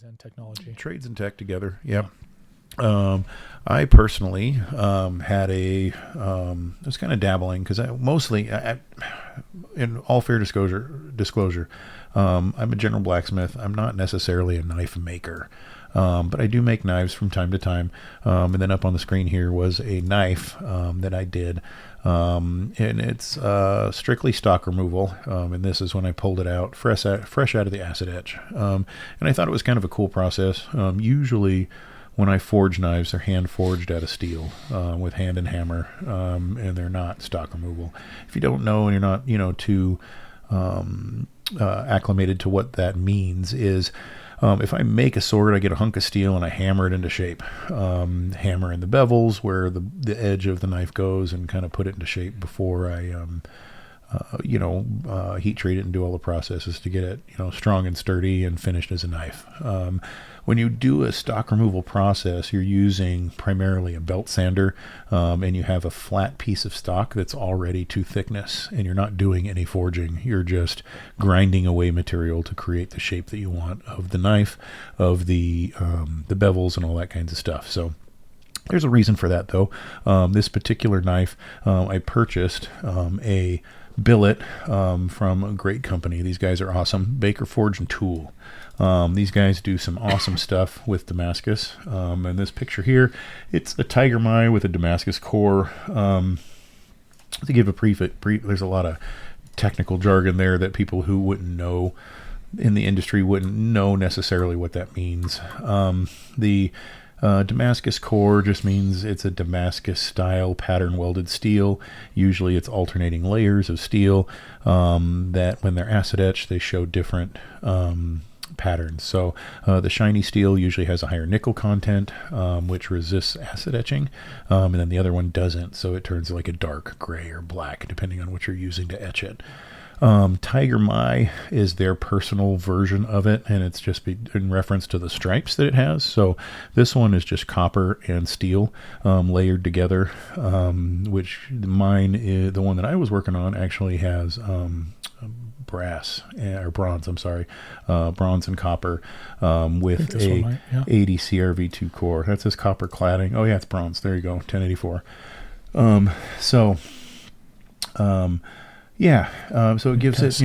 trades and technology. Trades and tech together. Yep. I personally had I was kind of dabbling because in all fair disclosure, I'm a general blacksmith. I'm not necessarily a knife maker, but I do make knives from time to time. And then up on the screen here was a knife that I did. And it's strictly stock removal, and this is when I pulled it out fresh out of the acid etch. And I thought it was kind of a cool process. Usually when I forge knives, they're hand forged out of steel with hand and hammer, and they're not stock removal. If you don't know and you're not too acclimated to what that means is if I make a sword, I get a hunk of steel and I hammer it into shape. Hammer in the bevels where the edge of the knife goes and kind of put it into shape before I heat treat it and do all the processes to get it strong and sturdy and finished as a knife. When you do a stock removal process, you're using primarily a belt sander, and you have a flat piece of stock that's already to thickness, and you're not doing any forging. You're just grinding away material to create the shape that you want of the knife, of the bevels and all that kinds of stuff. So there's a reason for that, though. This particular knife, I purchased a billet from a great company. These guys are awesome. Baker Forge and Tool. These guys do some awesome stuff with Damascus. And this picture here, it's a Tiger Mai with a Damascus core. To give a brief, there's a lot of technical jargon there that people who wouldn't know in the industry wouldn't know necessarily what that means. The Damascus core just means it's a Damascus style pattern welded steel. Usually it's alternating layers of steel that when they're acid etched, they show different patterns. So the shiny steel usually has a higher nickel content, which resists acid etching, and then the other one doesn't, so it turns like a dark gray or black depending on what you're using to etch it. Tiger Mai is their personal version of it, and it's just in reference to the stripes that it has. So this one is just copper and steel layered together, which mine, the one that I was working on, actually has bronze and copper with a 80 CRV2 core. That's his copper cladding. Oh yeah, it's bronze. There you go, 1084. So it gives it,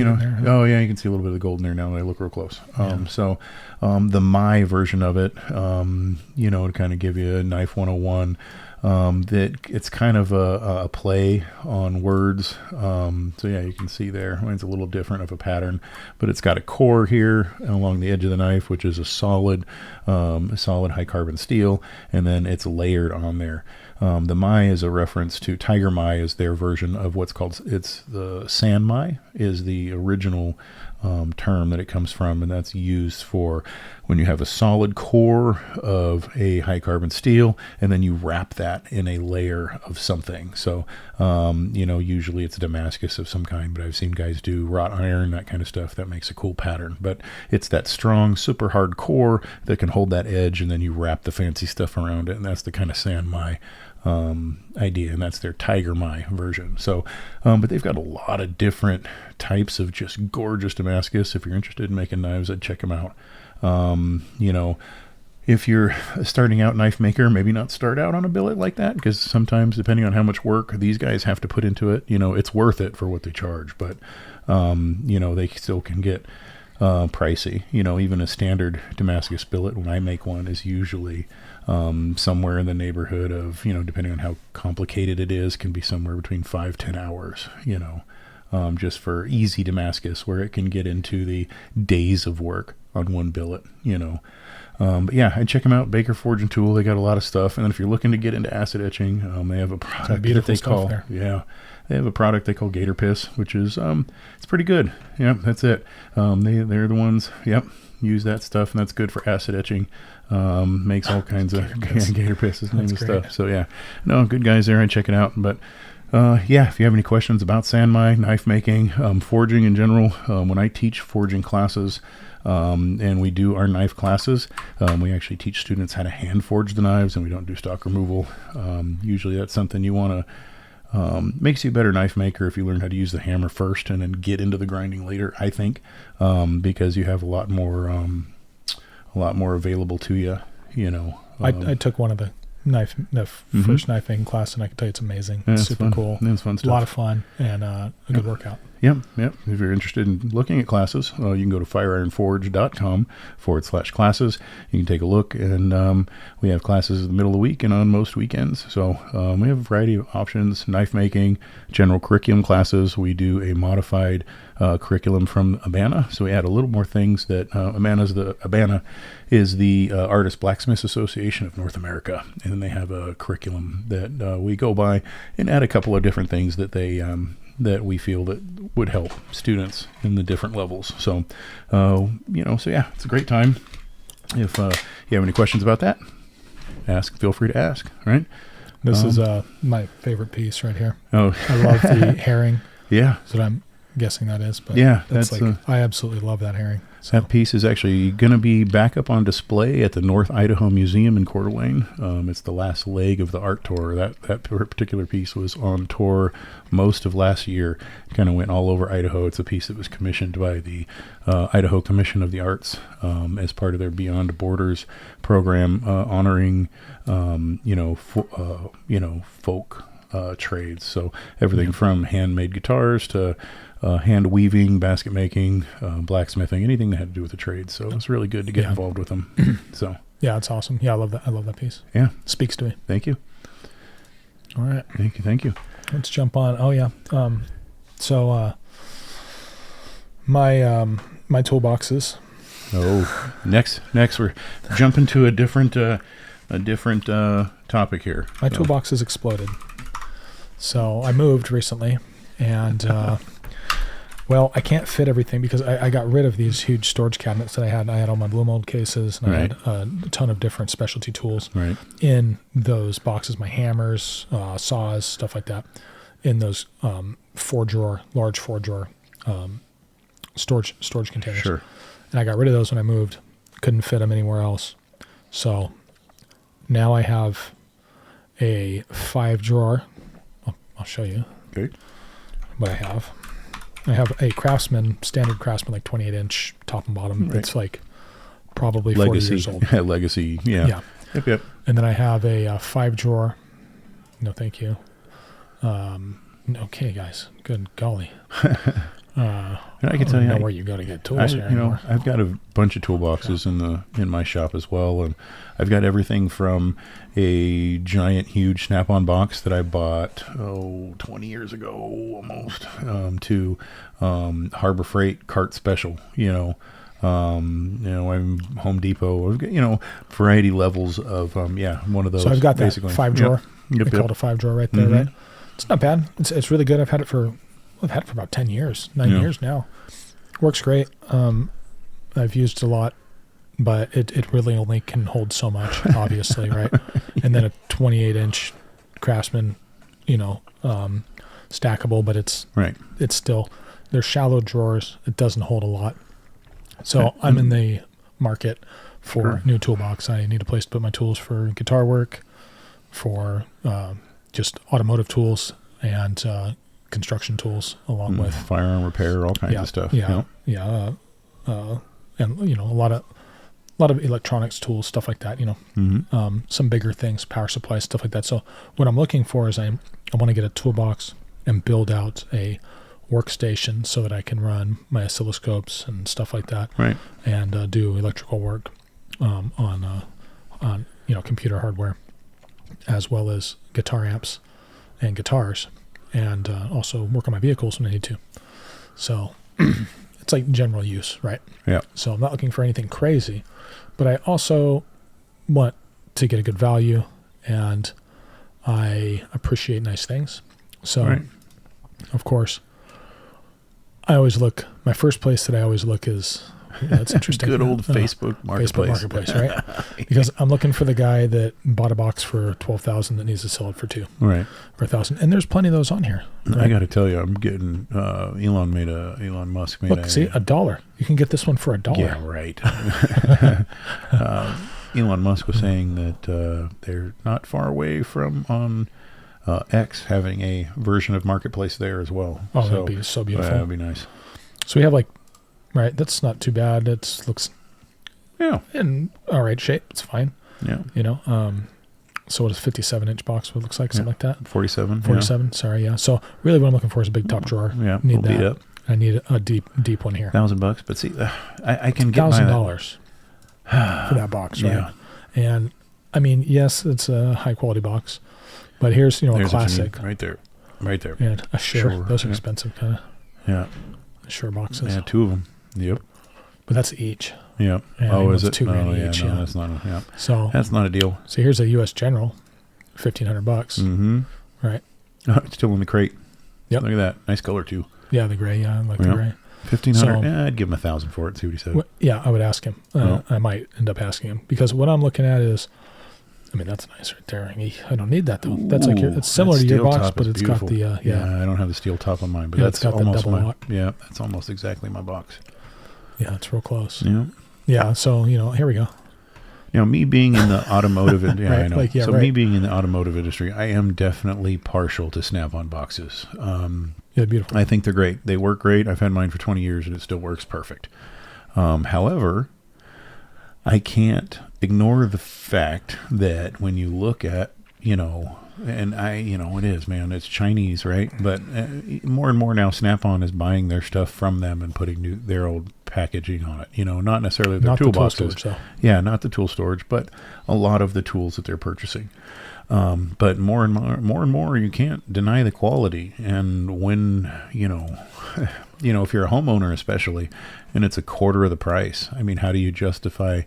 oh yeah, you can see a little bit of the gold in there now that I look real close. So the Mai version of it, to kind of give you a knife 101, that it's kind of a play on words. So yeah, you can see there, it's a little different of a pattern, but it's got a core here along the edge of the knife, which is a solid high carbon steel, and then it's layered on there. The Mai is a reference to Tiger Mai is their version of what's called, it's the San Mai is the original term that it comes from, and that's used for when you have a solid core of a high carbon steel and then you wrap that in a layer of something. So usually it's a Damascus of some kind, but I've seen guys do wrought iron, that kind of stuff. That makes a cool pattern, but it's that strong super hard core that can hold that edge, and then you wrap the fancy stuff around it, and that's the kind of San Mai idea, and that's their Tiger Mai version. So but they've got a lot of different types of just gorgeous Damascus. If you're interested in making knives, I'd check them out. If you're a starting out knife maker, maybe not start out on a billet like that, because sometimes depending on how much work these guys have to put into it, it's worth it for what they charge, but they still can get pricey. Even a standard Damascus billet, when I make one, is usually somewhere in the neighborhood of, depending on how complicated it is, can be somewhere between 5-10 hours, just for easy Damascus, where it can get into the days of work on one billet, but yeah, I'd check them out. Baker Forge and Tool, they got a lot of stuff. And then if you're looking to get into acid etching, they have a product that they call, they have a product they call Gator Piss, which is, it's pretty good. Yep, that's it. They're the ones, use that stuff, and that's good for acid etching. Makes all kinds of, Gator Piss is the name of stuff. So yeah, no, good guys there. I'd check it out. But if you have any questions about San Mai, knife making, forging in general, when I teach forging classes, and we do our knife classes, we actually teach students how to hand forge the knives, and we don't do stock removal. Usually that's something you want to, makes you a better knife maker if you learn how to use the hammer first and then get into the grinding later, I think, because you have a lot more a lot more available to you. You know, I took one of the first knife making class, and I can tell you it's amazing. Yeah, It's it's super fun. cool. Yeah, it's fun stuff. A lot of fun and a good workout. Yep. If you're interested in looking at classes, you can go to fireironforge.com/classes. You can take a look, and we have classes in the middle of the week and on most weekends. So we have a variety of options: knife making, general curriculum classes. We do a modified curriculum from Abana, so we add a little more things. That Abana is the Artist Blacksmith Association of North America, and then they have a curriculum that we go by and add a couple of different things that they that we feel that would help students in the different levels. So, so yeah, it's a great time. If you have any questions about that, feel free to ask, right? This is my favorite piece right here. Oh, I love the herring. Yeah. That's what I'm guessing that is. But yeah, that's I absolutely love that herring. So. That piece is actually going to be back up on display at the North Idaho Museum in Coeur d'Alene. It's the last leg of the art tour. That particular piece was on tour most of last year. Kind of went all over Idaho. It's a piece that was commissioned by the Idaho Commission of the Arts as part of their Beyond Borders program, honoring folk trades. So everything from handmade guitars to hand weaving, basket making, blacksmithing, anything that had to do with the trade. So it was really good to get involved with them. So yeah, it's awesome. Yeah, I love that. I love that piece. Yeah, speaks to me. Thank you. All right. Thank you. Let's jump on. Oh yeah. So my toolboxes. Oh, next we're jumping to a different topic here. My toolbox has exploded. So I moved recently, and well, I can't fit everything because I got rid of these huge storage cabinets that I had. I had all my blow mold cases, and I had a ton of different specialty tools in those boxes. My hammers, saws, stuff like that, in those large four drawer storage containers. Sure. And I got rid of those when I moved. Couldn't fit them anywhere else. So now I have a 5-drawer. I'll show you. Okay. What I have a standard Craftsman, like 28-inch top and bottom. It's like probably 40 years old. Legacy, yeah. Yep. And then I have a 5-drawer. No, thank you. Okay, guys. Good golly. And I can tell you where you go to get tools. I've got a bunch of toolboxes in my shop as well, and I've got everything from a giant, huge Snap-on box that I bought 20 years ago almost, to Harbor Freight cart special. I'm Home Depot. I've got variety levels of one of those. So I've got that basically 5-drawer. Yep. They call it a 5-drawer right there, right? It's not bad. It's really good. I've had it for about 10 years, 9 years now. Works great. I've used it a lot, but it really only can hold so much, obviously, right? And then a 28-inch Craftsman, stackable, but it's still, they're shallow drawers. It doesn't hold a lot. So I'm in the market for a new toolbox. I need a place to put my tools for guitar work, for just automotive tools, and construction tools, along with firearm repair, all kinds of stuff. And a lot of electronics tools, stuff like that. Some bigger things, power supplies, stuff like that. So what I'm looking for is I want to get a toolbox and build out a workstation so that I can run my oscilloscopes and stuff like that, and do electrical work on computer hardware, as well as guitar amps and guitars, and also work on my vehicles when I need to. So it's like general use, right? Yeah. So I'm not looking for anything crazy, but I also want to get a good value, and I appreciate nice things. So, of course, my first place that I always look is, that's interesting. Good old Facebook Marketplace. Facebook Marketplace, right? Because I'm looking for the guy that bought a box for $12,000 that needs to sell it for $2,000. Right. For $1,000. And there's plenty of those on here. Right? I got to tell you, I'm getting, Elon Musk made $1. You can get this one for $1. Yeah, right. Elon Musk was saying that they're not far away from on X having a version of Marketplace there as well. Oh, that'd be so beautiful. That'd be nice. So we have that's not too bad. It looks Yeah. in all right shape. It's fine. Yeah. You know, so what is 57-inch box? What it looks like, something like that. 47. 47. Sorry, yeah. So really, what I'm looking for is a big top drawer. Yeah. Need Beat that. up. I need a deep one here. $1,000, but see, I can get $1,000 for that box, right? Yeah. And I mean, yes, it's a high quality box, but here's a There's classic. Right there. Right there. And a Shure. Sure. Those are expensive, kind of. Yeah. Shure boxes. Yeah, 2 of them. Yep. But that's each. Yep. And Oh, it's is it? $2 grand yeah, each, no, yeah. that's not. Yeah. So That's not a deal. here's a U.S. General, $1,500. Mm-hmm. Right. Oh, it's still in the crate. Yep. Look at that. Nice color too. Yeah, the gray. Yeah, I like the Yep. gray. 1,500. So- Yeah, I'd give him 1,000 for it. See what he said. Yeah, I would ask him. Oh. I might end up asking him because what I'm looking at is, I mean, that's nice right there. I don't need that though. That's like it's similar that to your steel box, top but is it's beautiful. got the yeah. I don't have the steel top on mine, but Yeah, that's it's got the almost double my. lock. Yeah, that's almost exactly my box. Yeah, it's real close. Yeah. Yeah, so here we go. Me being in the automotive, yeah, Right, I know. like, yeah, so right. me being in the automotive industry, I am definitely partial to Snap-on boxes. Yeah, beautiful. I think they're great. They work great. I've had mine for 20 years and it still works perfect. However, I can't ignore the fact that when you look at, and it is, man, it's Chinese, right? But more and more now, Snap-on is buying their stuff from them and putting their old packaging on it. Not necessarily their Not the tool toolboxes. storage, though. Yeah, not the tool storage, but a lot of the tools that they're purchasing. But more and more, you can't deny the quality. And when, if you're a homeowner especially, and it's a quarter of the price, I mean, how do you justify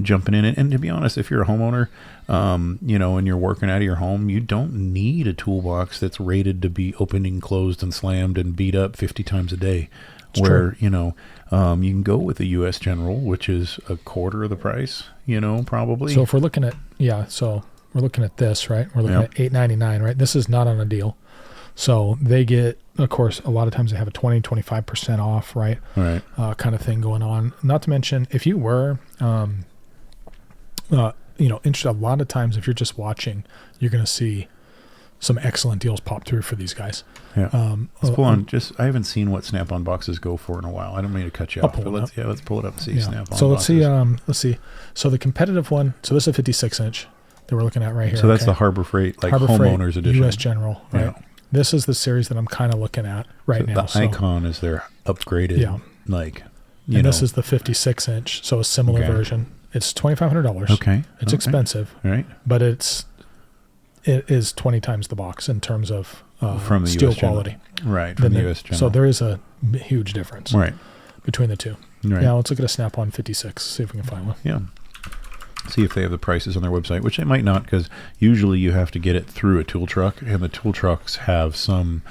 jumping in it? And to be honest, if you're a homeowner, and you're working out of your home, you don't need a toolbox that's rated to be opened and closed and slammed and beat up 50 times a day. It's where, true. you can go with a U.S. General, which is a quarter of the price, probably. So if we're looking at we're looking at this, right? We're looking Yep. at $8.99, right? This is not on a deal. So they get, of course, a lot of times they have a 25% off, right? Right. Kind of thing going on. Not to mention, if you were, interested, a lot of times if you're just watching, you're going to see some excellent deals pop through for these guys. Yeah. Let's pull on. I haven't seen what Snap-on boxes go for in a while. I don't mean to cut you I'll off, pull but it let's pull it up and see Yeah. Snap-on So boxes. let's see. So the competitive one, so this is a 56-inch that we're looking at right here. So that's okay? the Harbor Freight, like Harbor Freight homeowners edition. U.S. General, right? Yeah. This is the series that I'm kind of looking at right now. The Icon is their upgraded, Yeah. This is the 56-inch, so a similar Okay. version. It's $2,500. Okay. It's expensive, Right. but it is 20 times the box in terms of From the steel US General. quality. Right. From the U.S. General. So there is a huge difference Right. between the two. Right. Now let's look at a Snap-on 56. See if we can find one. Yeah. See if they have the prices on their website, which they might not, because usually you have to get it through a tool truck, and the tool trucks have some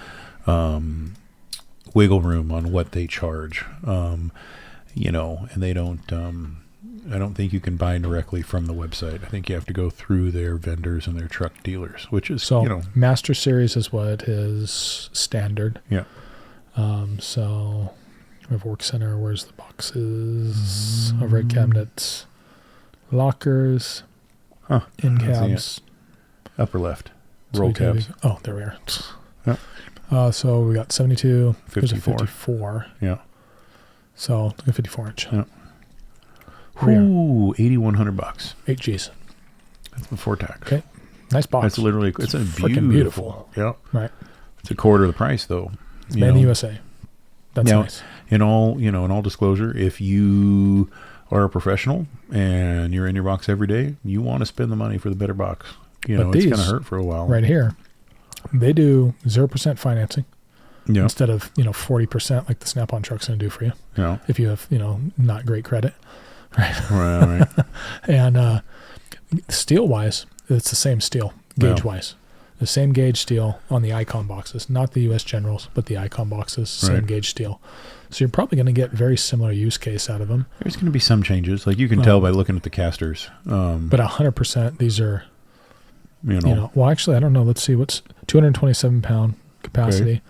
wiggle room on what they charge. And they don't. I don't think you can buy directly from the website. I think you have to go through their vendors and their truck dealers, which is So Master Series is what is standard. Yeah. So we have Work Center. Where's the boxes? Overhead cabinets, lockers, Huh. in I don't see cabs. Upper left. So Roll we do- cabs. Oh, there we are. Yeah. So we got 72. There's a 54. 54. Yeah. So look at 54-inch. Yeah. Here we are. Ooh, $8,100. 8 Gs. That's before tax. Okay. Nice box. That's literally, it's a freaking beautiful. Yeah. Right. It's a quarter of the price though. It's made in the USA. That's Now, nice. in all disclosure, if you are a professional and you're in your box every day, you want to spend the money for the better box. But It's going to these, hurt for a while. Right here, they do 0% financing Yeah. instead of 40% like the Snap-on truck's going to do for you Yeah. if you have not great credit, right? Right. And steel wise, it's the same steel gauge wise. The same gauge steel on the Icon boxes, not the U.S. Generals, but the Icon boxes, same Right. gauge steel. So you're probably going to get very similar use case out of them. There's going to be some changes. Like you can tell by looking at the casters. But 100%, these are, Well, well, actually, I don't know. Let's see. What's 227 pound capacity?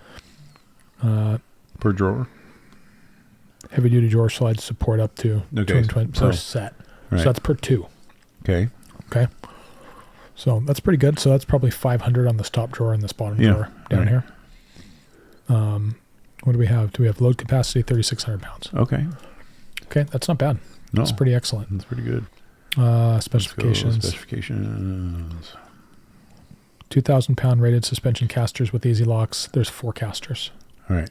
per drawer. Heavy duty drawer slides support up to Okay, 220 so- per set. Right. So that's per two. Okay. Okay. So that's pretty good. So that's probably 500 on this top drawer and this bottom drawer down right. here. What do we have? Do we have load capacity 3,600 pounds? Okay. Okay, that's not bad. No. It's pretty excellent. That's pretty good. Specifications. Specifications. 2,000 pound rated suspension casters with easy locks. There's 4 casters. All right.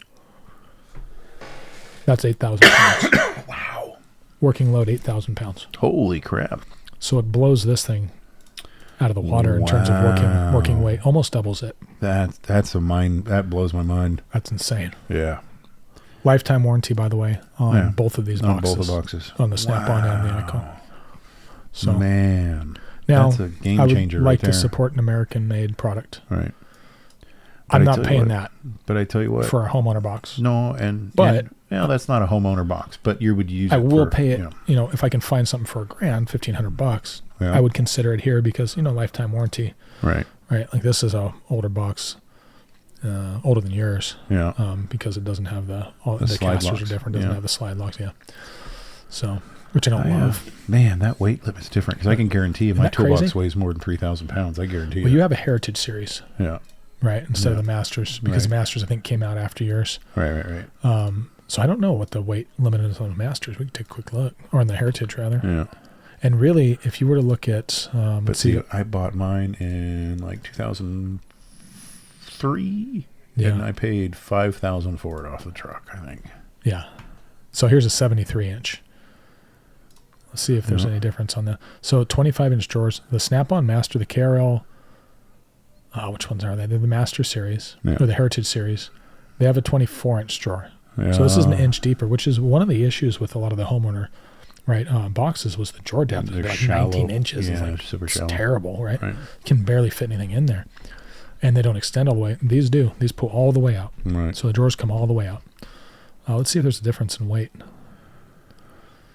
That's 8,000 pounds. Wow. Working load 8,000 pounds. Holy crap. So it blows this thing out of the water in terms of working weight. Almost doubles it. That's a mind. That blows my mind. That's insane. Yeah. Lifetime warranty, by the way, on both of these boxes. On both the boxes. On the Snap-on and the Icon. So man, now that's a game changer. I would like right there. to support an American-made product. Right. I'm not paying that. But I tell you what, for a homeowner box. No, that's not a homeowner box. But you would use. I will pay it. If I can find something for $1,000, $1,500, I would consider it here because lifetime warranty. Right. Right. Like this is a older box, older than yours. Yeah. Because it doesn't have the slide casters locks. are different. Doesn't have the slide locks. Yeah. So. Which I don't love. Man, that weight limit is different because I can guarantee if my toolbox crazy? weighs more than 3,000 pounds, I guarantee you have a Heritage series. Yeah. Right. Instead of the Masters, because the Masters I think came out after yours. Right. So I don't know what the weight limit is on the Masters. We can take a quick look, or on the Heritage rather. Yeah. And really, if you were to look at, but see, I bought mine in like 2003, and I paid $5,000 for it off the truck. I think. Yeah. So here's a 73-inch. Let's see if there's any difference on the. So 25-inch drawers. The Snap-on Master, the KRL. Which ones are they? They're the Master series or the Heritage series. They have a 24-inch drawer. Yeah. So this is an inch deeper, which is one of the issues with a lot of the homeowner boxes was the drawer depth. They're like shallow. 19 inches. Yeah, it's super shallow. It's terrible, right? Can barely fit anything in there. And they don't extend all the way. These do. These pull all the way out. Right. So the drawers come all the way out. Let's see if there's a difference in weight.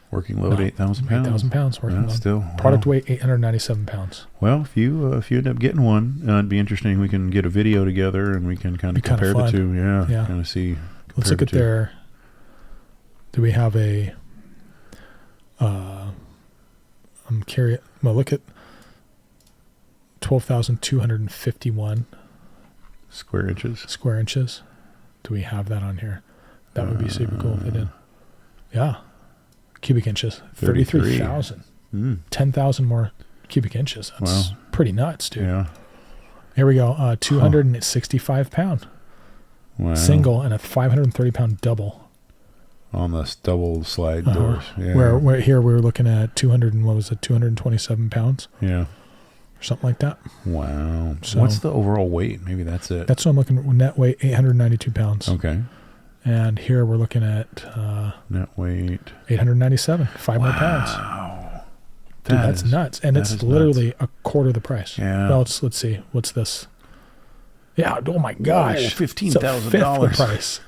Working load 8,000 pounds. 8,000 pounds working load. Still product weight 897 pounds. Well, if you end up getting one, it'd be interesting. We can get a video together and we can kind of compare the two. Yeah. Kind of see. Let's look at their. Do we have a? I'm curious. Well, look at 12,251 square inches. Square inches. Do we have that on here? That would be super cool if they did. Yeah. Cubic inches, 33,000. 10,000 more cubic inches. That's pretty nuts, dude. Yeah. Here we go. 265 pound. Wow. Single and a 530 pound double. On the double slide doors. Yeah. Where here we were looking at 227 pounds. Yeah. Or something like that. Wow. So what's the overall weight? Maybe that's it. That's what I'm looking at. Net weight, 892 pounds. Okay. And here we're looking at net weight 897, 5 more pounds. Wow, dude, that's nuts, and it's literally a quarter of the price. Yeah. Well, let's see, what's this? Yeah. Oh my gosh, $15,000 price.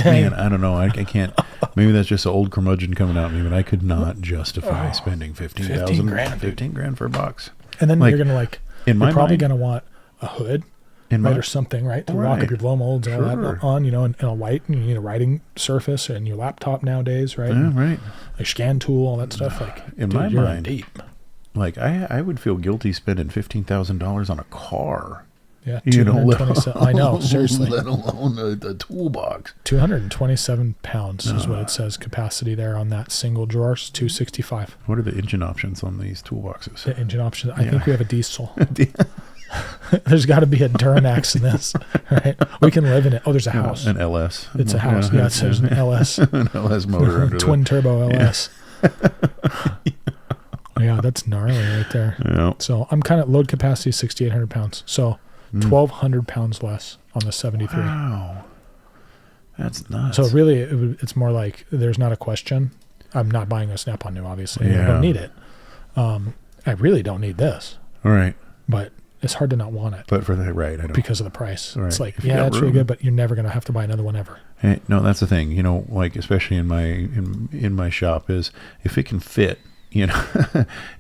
Man, I don't know. I can't. Maybe that's just an old curmudgeon coming out at me, but I could not justify spending $15,000 for a box. And then you're gonna you're probably gonna want a hood. Or something, right? To lock up your blow molds and all that on, and a light, and you need a writing surface and your laptop nowadays, right? Yeah, right. A scan tool, all that stuff. In my mind, deep. I would feel guilty spending $15,000 on a car. Yeah, 227. I know, seriously. Let alone a toolbox. 227 pounds is what it says capacity there on that single drawer. 265. What are the engine options on these toolboxes? The engine options. I think we have a diesel. There's got to be a Duramax in this, right? We can live in it. Oh, there's a house. An LS. It's a house. Yeah, it says an LS. An LS motor under twin turbo LS. Yeah, that's gnarly right there. Yeah. So I'm kind of load capacity 6,800 pounds. So 1,200 pounds less on the 73. Wow. That's nuts. So really, it's more like there's not a question. I'm not buying a Snap-on new, obviously. Yeah. I don't need it. I really don't need this. All right. But it's hard to not want it. But for the I don't. Because of the price. Right. It's like, it's really good, but you're never going to have to buy another one ever. Hey, no, that's the thing. Especially in my shop is if it can fit,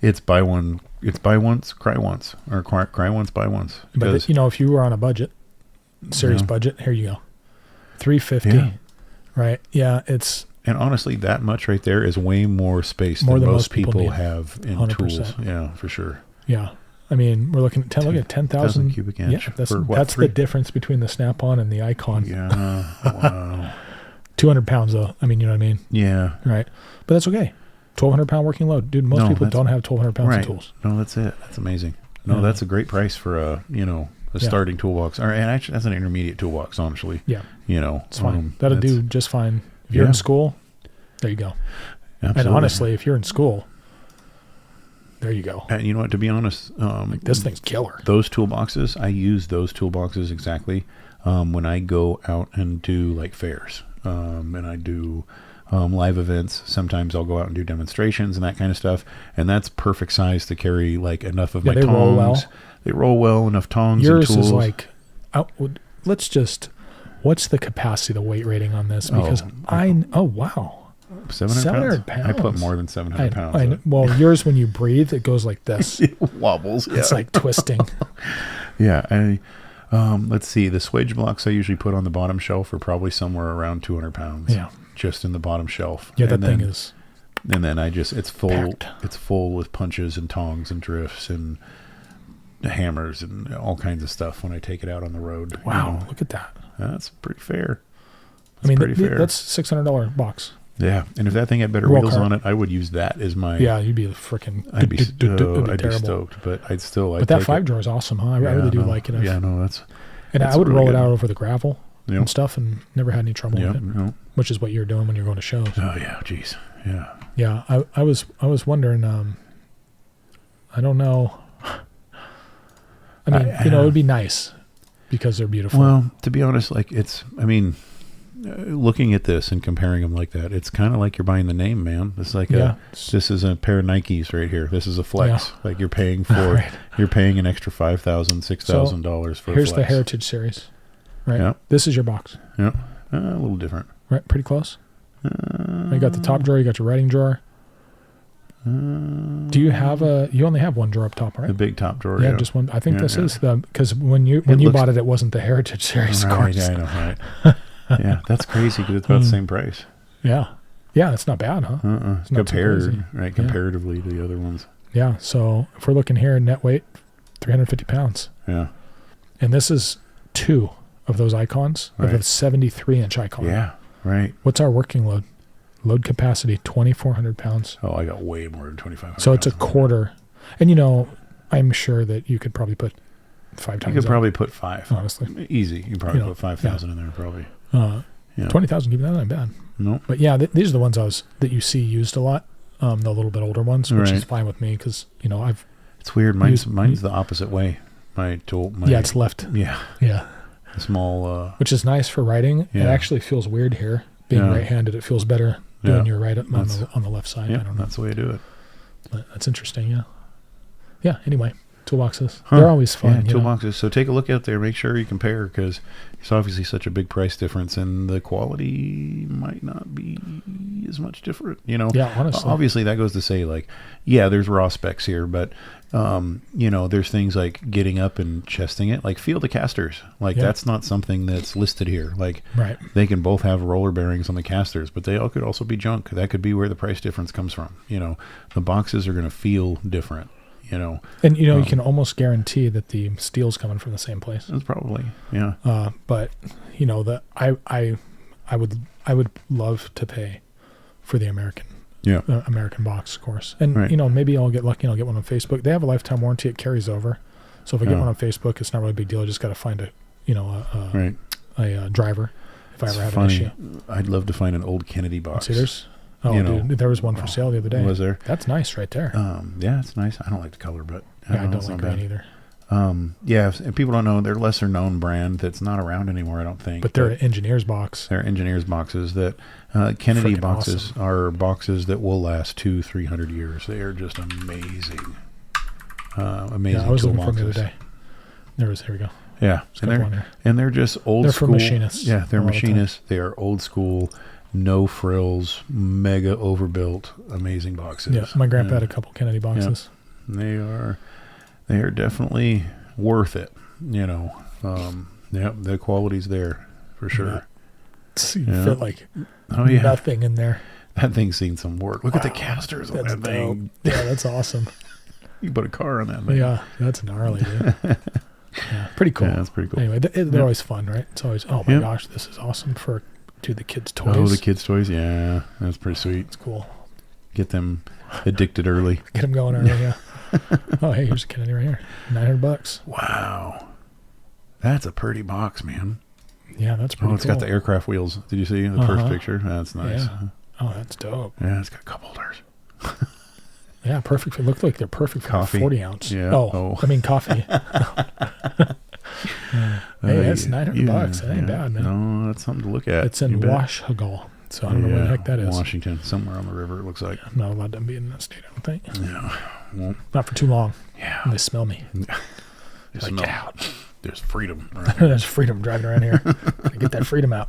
it's buy one. It's buy once, cry once, or cry once, buy once. But if you were on a budget, serious budget, here you go, $350, right? Yeah, it's. And honestly, that much right there is way more space than most people have in 100%. Tools. Yeah, for sure. Yeah. I mean, we're looking at 10,000 cubic inch. Yeah, that's the difference between the Snap-on and the Icon. Yeah. Wow. 200 pounds though. I mean, you know what I mean? Yeah. Right. But that's okay. 1,200 pound working load. Dude, most people don't have 1,200 pounds of tools. No, that's it. That's amazing. No, that's a great price for a starting toolbox. And actually, that's an intermediate toolbox, honestly. Yeah. It's fine. That'll do just fine. If you're in school, there you go. Absolutely. And honestly, if you're in school, there you go. And you know what, to be honest, this thing's killer. Those toolboxes, I use those toolboxes exactly when I go out and do like fairs. And I do live events. Sometimes I'll go out and do demonstrations and that kind of stuff. And that's perfect size to carry like enough of my tongs. Roll well. They roll well, enough tongs Yours and tools. Is like, what's the capacity, the weight rating on this? Because wow. 700 pounds? I put more than 700 pounds. Well, yours, when you breathe, it goes like this. It wobbles. It's like twisting. Yeah. Let's see. The swage blocks I usually put on the bottom shelf are probably somewhere around 200 pounds. Yeah. Just in the bottom shelf. Yeah, thing is. And then it's full. Packed. It's full with punches and tongs and drifts and hammers and all kinds of stuff when I take it out on the road. Wow, look at that. That's pretty fair. That's $600 box. Yeah, and if that thing had better wheels on it, I would use that as my. Yeah, you'd be freaking. I'd be stoked, but I'd still like. But that 5-drawer is awesome, huh? I really do like it. And I would roll it out over the gravel and stuff, and never had any trouble with it. Which is what you're doing when you're going to shows. Oh yeah, geez, yeah. Yeah, I was wondering. I don't know. I mean, it would be nice because they're beautiful. Well, to be honest, looking at this and comparing them like that, it's kind of like you're buying the name, man. It's like this is a pair of Nikes right here. This is a Flex. Yeah. Like you're paying for, you're paying an extra $5,000, $6,000 for. Here's a Flex. the Heritage Series, right? Yeah. This is your box. Yeah, a little different. Right, pretty close. You got the top drawer. You got your writing drawer. Do you have you only have one drawer up top, right? The big top drawer. Yeah, just one. I think this is because when you bought it bought it wasn't the Heritage Series. Right, yeah, I know, right. Yeah, that's crazy because it's about the same price. Yeah, that's not bad, huh? It's not comparatively to the other ones. Yeah, so if we're looking here, net weight, 350 pounds. Yeah. And this is 2 of those icons of a 73-inch icon. Yeah, right. What's our working load? Load capacity, 2,400 pounds. Oh, I got way more than 2,500. So it's a quarter. And, I'm sure that you could probably put 5 times. You could probably put 5. Honestly. Easy. You could probably put 5,000 in there, probably. 20,000, even that's not bad. No. But yeah, these are the ones that you see used a lot, the little bit older ones, which is fine with me because, It's weird. Mine's the opposite way. My tool. It's left. Yeah. Yeah. Small. Which is nice for writing. Yeah. It actually feels weird here. Being right-handed, it feels better doing your right on the left side. Yeah, I don't know. That's the way to do it. But that's interesting, yeah. Yeah, anyway, toolboxes. They're always fun. Yeah, toolboxes. So take a look out there. Make sure you compare because it's obviously such a big price difference and the quality might not be as much different. Yeah, honestly. Obviously, that goes to say, there's raw specs here, but, there's things like getting up and chesting it. Like, feel the casters. That's not something that's listed here. Right. They can both have roller bearings on the casters, but they all could also be junk. That could be where the price difference comes from. The boxes are going to feel different. And you can almost guarantee that the steel's coming from the same place. That's probably, yeah. But I would love to pay for the American box, of course. And maybe I'll get lucky and I'll get one on Facebook. They have a lifetime warranty; it carries over. So if I get one on Facebook, it's not really a big deal. I just got to find a driver if I ever have an issue. I'd love to find an old Kennedy box. Cedars. Oh, dude, there was one for sale the other day. Was there? That's nice right there. Yeah, it's nice. I don't like the color, but I don't like green either. And people don't know, they're a lesser known brand that's not around anymore, I don't think. But they're an engineer's box. They're engineers boxes that Kennedy boxes are boxes that will last 200-300 years. They are just amazing. Amazing. Yeah, I was looking for them the other day. Here we go. Yeah. And they're just old school. They're for machinists. Yeah, they're machinists. They are old school. No frills, mega overbuilt, amazing boxes. Yeah, my grandpa had a couple Kennedy boxes. Yeah. They are definitely worth it. The quality's there for sure. You fit nothing in there. That thing's seen some work. Look at the casters on that thing. Yeah, that's awesome. You put a car on that thing. Yeah, that's gnarly, dude. Yeah, pretty cool. Yeah, that's pretty cool. Anyway, they're always fun, right? It's always, oh my gosh, this is awesome for Do the kids' toys. Oh, the kids' toys. Yeah, that's pretty sweet. It's cool. Get them addicted early. Get them going early, yeah. Oh, hey, here's a Kennedy right here. $900. Wow. That's a pretty box, man. Yeah, that's pretty cool. It's got the aircraft wheels. Did you see the first picture? That's nice. Yeah. Oh, that's dope. Yeah, it's got cup holders. Yeah, perfect. It looked like they're perfect for Coffee. a 40 ounce. Yeah. Oh, I mean coffee. Hey, that's $900. That ain't bad, man. No, that's something to look at. It's in Washougal, so I don't know where the heck that is. Washington, somewhere on the river, it looks like. I'm not allowed to be in that state, I don't think. Yeah. Well, Not for too long. yeah. And they smell me. There's Like, get out. There's freedom. Right here. There's freedom driving around here. Gotta get that freedom out.